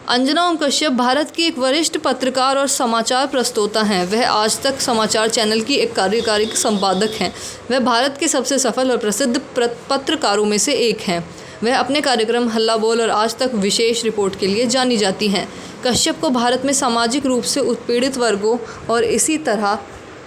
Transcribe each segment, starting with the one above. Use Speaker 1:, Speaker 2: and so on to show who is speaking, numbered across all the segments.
Speaker 1: अंजना ओम कश्यप भारत की एक वरिष्ठ पत्रकार और समाचार प्रस्तोता हैं। वह आज तक समाचार चैनल की एक कार्यकारी संपादक हैं। वह भारत के सबसे सफल और प्रसिद्ध पत्रकारों में से एक हैं। वह अपने कार्यक्रम हल्ला बोल और आज तक विशेष रिपोर्ट के लिए जानी जाती हैं। कश्यप को भारत में सामाजिक रूप से उत्पीड़ित वर्गों और इसी तरह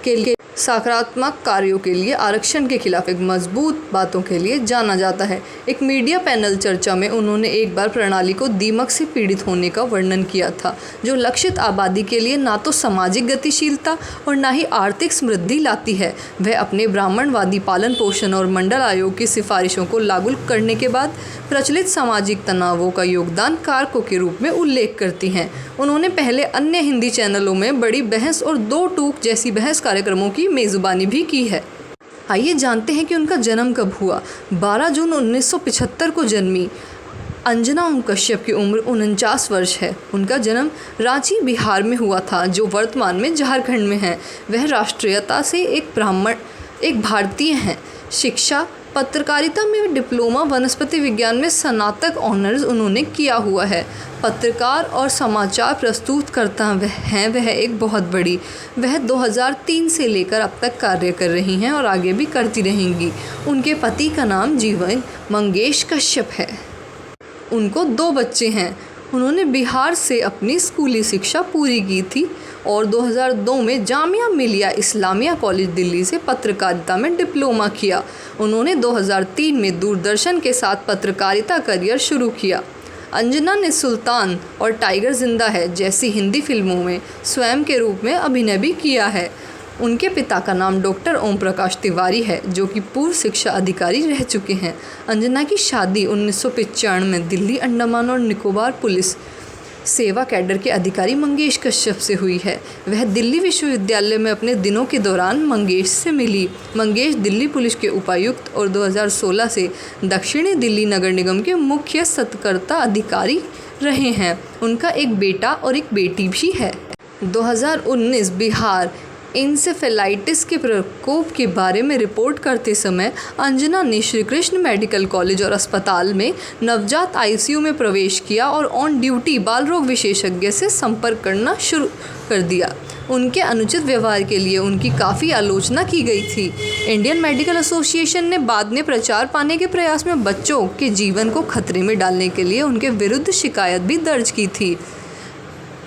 Speaker 1: के सकारात्मक कार्यों के लिए आरक्षण के खिलाफ एक मजबूत बातों के लिए जाना जाता है। एक मीडिया पैनल चर्चा में उन्होंने एक बार प्रणाली को दीमक से पीड़ित होने का वर्णन किया था, जो लक्षित आबादी के लिए ना तो सामाजिक गतिशीलता और ना ही आर्थिक समृद्धि लाती है। वह अपने ब्राह्मणवादी पालन पोषण और मंडल आयोग की सिफारिशों को लागू करने के बाद प्रचलित सामाजिक तनावों का योगदान कारकों के रूप में उल्लेख करती हैं। उन्होंने पहले अन्य हिंदी चैनलों में बड़ी बहस और दो टूक जैसी बहस कार्यक्रमों की मेज़बानी भी की है। आइए जानते हैं कि उनका जन्म कब हुआ। 12 जून 1975 को जन्मी अंजना ओम कश्यप की उम्र 49 वर्ष है। उनका जन्म रांची, बिहार में हुआ था, जो वर्तमान में झारखंड में है। वह राष्ट्रीयता से एक भारतीय हैं। शिक्षा पत्रकारिता में डिप्लोमा, वनस्पति विज्ञान में स्नातक ऑनर्स उन्होंने किया हुआ है। पत्रकार और समाचार प्रस्तुतकर्ता वह एक बहुत बड़ी। वह 2003 से लेकर अब तक कार्य कर रही हैं और आगे भी करती रहेंगी। उनके पति का नाम जीवन मंगेश कश्यप है। उनको 2 बच्चे हैं। उन्होंने बिहार से अपनी स्कूली शिक्षा पूरी की थी और 2002 में जामिया मिलिया इस्लामिया कॉलेज दिल्ली से पत्रकारिता में डिप्लोमा किया। उन्होंने 2003 में दूरदर्शन के साथ पत्रकारिता करियर शुरू किया। अंजना ने सुल्तान और टाइगर जिंदा है जैसी हिंदी फिल्मों में स्वयं के रूप में अभिनय भी किया है। उनके पिता का नाम डॉक्टर ओम प्रकाश तिवारी है, जो कि पूर्व शिक्षा अधिकारी रह चुके हैं। अंजना की शादी 1995 में दिल्ली, अंडमान और निकोबार पुलिस सेवा कैडर के अधिकारी मंगेश कश्यप से हुई है। वह दिल्ली विश्वविद्यालय में अपने दिनों के दौरान मंगेश से मिली। मंगेश दिल्ली पुलिस के उपायुक्त और 2016 से दक्षिणी दिल्ली नगर निगम के मुख्य सतर्कता अधिकारी रहे हैं। उनका एक बेटा और एक बेटी भी है। 2019 बिहार इंसेफेलाइटिस के प्रकोप के बारे में रिपोर्ट करते समय अंजना ने श्री कृष्ण मेडिकल कॉलेज और अस्पताल में नवजात आईसीयू में प्रवेश किया और ऑन ड्यूटी बाल रोग विशेषज्ञ से संपर्क करना शुरू कर दिया। उनके अनुचित व्यवहार के लिए उनकी काफ़ी आलोचना की गई थी। इंडियन मेडिकल एसोसिएशन ने बाद में प्रचार पाने के प्रयास में बच्चों के जीवन को खतरे में डालने के लिए उनके विरुद्ध शिकायत भी दर्ज की थी।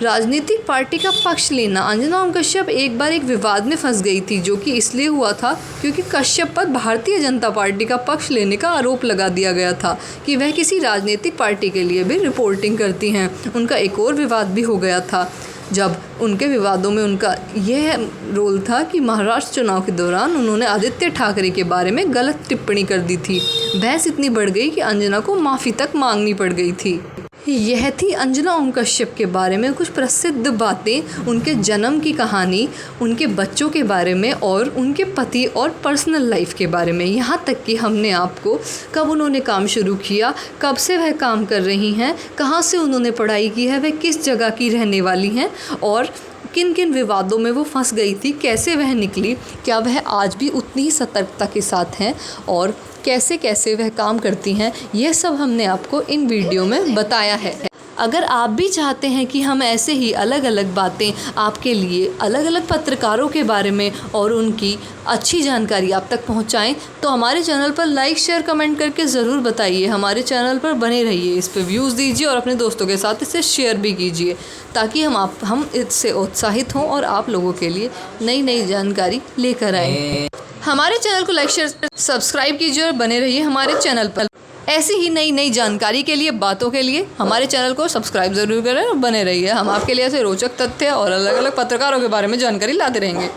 Speaker 1: राजनीतिक पार्टी का पक्ष लेना। अंजना ओम कश्यप एक बार एक विवाद में फंस गई थी, जो कि इसलिए हुआ था क्योंकि कश्यप पर भारतीय जनता पार्टी का पक्ष लेने का आरोप लगा दिया गया था कि वह किसी राजनीतिक पार्टी के लिए भी रिपोर्टिंग करती हैं। उनका एक और विवाद भी हो गया था, जब उनके विवादों में उनका यह रोल था कि महाराष्ट्र चुनाव के दौरान उन्होंने आदित्य ठाकरे के बारे में गलत टिप्पणी कर दी थी। बहस इतनी बढ़ गई कि अंजना को माफ़ी तक मांगनी पड़ गई थी। यह थी अंजना ओम कश्यप के बारे में कुछ प्रसिद्ध बातें, उनके जन्म की कहानी, उनके बच्चों के बारे में और उनके पति और पर्सनल लाइफ के बारे में। यहाँ तक कि हमने आपको कब उन्होंने काम शुरू किया, कब से वह काम कर रही हैं, कहाँ से उन्होंने पढ़ाई की है, वह किस जगह की रहने वाली हैं और किन किन विवादों में वो फंस गई थी, कैसे वह निकली, क्या वह आज भी उतनी ही सतर्कता के साथ हैं और कैसे कैसे वह काम करती हैं, यह सब हमने आपको इन वीडियो में बताया है। अगर आप भी चाहते हैं कि हम ऐसे ही अलग अलग बातें आपके लिए अलग अलग पत्रकारों के बारे में और उनकी अच्छी जानकारी आप तक पहुंचाएं, तो हमारे चैनल पर लाइक, शेयर, कमेंट करके ज़रूर बताइए। हमारे चैनल पर बने रहिए, इस पर व्यूज़ दीजिए और अपने दोस्तों के साथ इसे शेयर भी कीजिए, ताकि हम इससे उत्साहित हों और आप लोगों के लिए नई नई जानकारी लेकर आएँ। हमारे चैनल को लाइक, शेयर, सब्सक्राइब कीजिए और बने रहिए हमारे चैनल पर। ऐसी ही नई नई जानकारी के लिए, बातों के लिए हमारे चैनल को सब्सक्राइब ज़रूर करें और बने रहिए। हम आपके लिए ऐसे रोचक तथ्य और अलग अलग पत्रकारों के बारे में जानकारी लाते रहेंगे।